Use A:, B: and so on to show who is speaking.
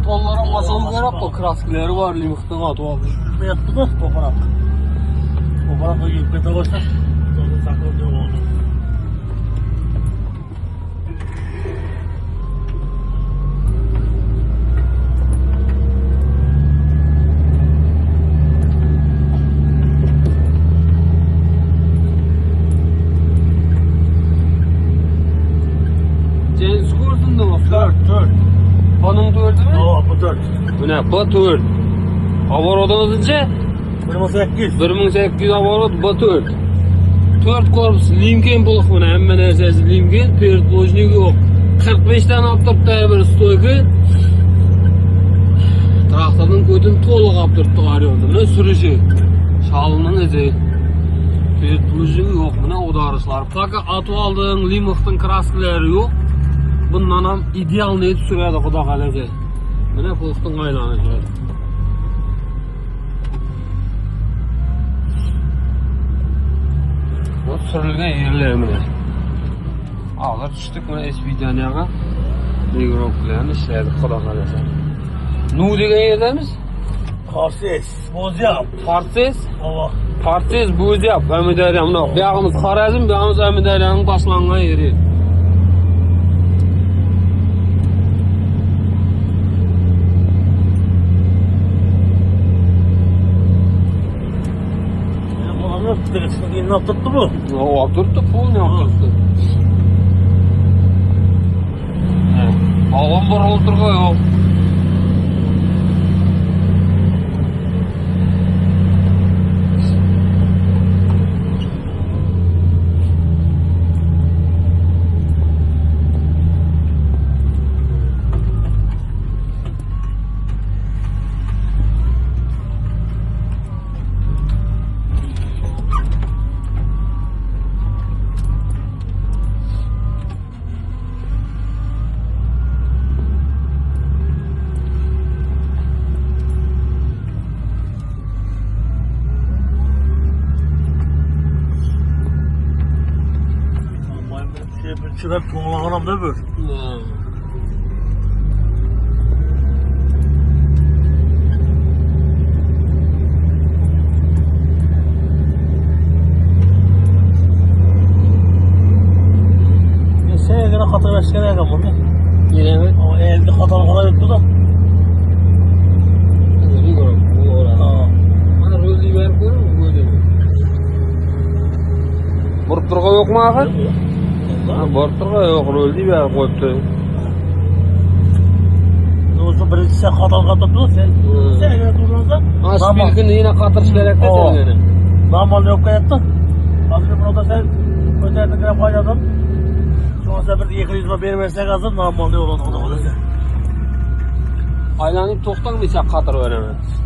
A: Atollara masalı verip de kraskileri var limikten atol.
B: Ne yaptı da toprak. Toprak da yükle de başlar. Sonra sakın diyor oldu.
A: Cengiz kursunda mı?
B: 4.
A: Onun 4'ü mü?
B: Oo bu 4.
A: Bu ne? Bu 4. Avarodumuzunca
B: 28.
A: 1800 avarod bu 4. 4 korpus limken buluk buna hemen esası limken pertlojnik yok. 45 tane aptırtı bir stoyki. Traktorun kötün toluk aptırtı arıyordu. Ne sürücü? Şalının ezi. Pertlojnik yok buna odarışlar. Fakat atı aldığın limiktin kraskileri yok. Bundan ham ideal neydi sürüyordu Xudo kalacak. Buna buluktin aylanıcı. Bu sürülgen yerler mi? Ağlar düştük mü SP'den mikrofonlarını işledik Xudo kalacak. Nu degen yerdemiz?
B: Karsis. Bozyap.
A: Parsiz.
B: Ova.
A: Parsiz Bozyap. Ömüderiyan. Buyağımız Xorazm, buyağımız Ömüderiyanın başlanğan yeri.
B: Ne yaptırdı bu?
A: O aptırtı, pul ne aptırtı? Ağam var oturga yok.
B: Çıkar toğlağınam da bör. Şeye göre hata başka ne yapalım bunu?
A: Yine mi?
B: Ama elde hatalı kadar yoktu da.
A: Öyle görüyorum. Bu orada. Bana rölü verip görür mü? Böyle mi? Burtturga yok mu ağır? Burtturga yok. Rölü verip koyuptu.
B: Ne olsa birinci sen hatalı kadar dur. Sen göre durduğunuzda.
A: Spilkini yine katırış gerekti sen gene.
B: Normal yok kayattı. Hazır burada sen özellikle kadar payladın. Sonra sen bir 200 lira vermezsek hazır normal ne olur o da.
A: Aylanıp toktan mı katır veremez?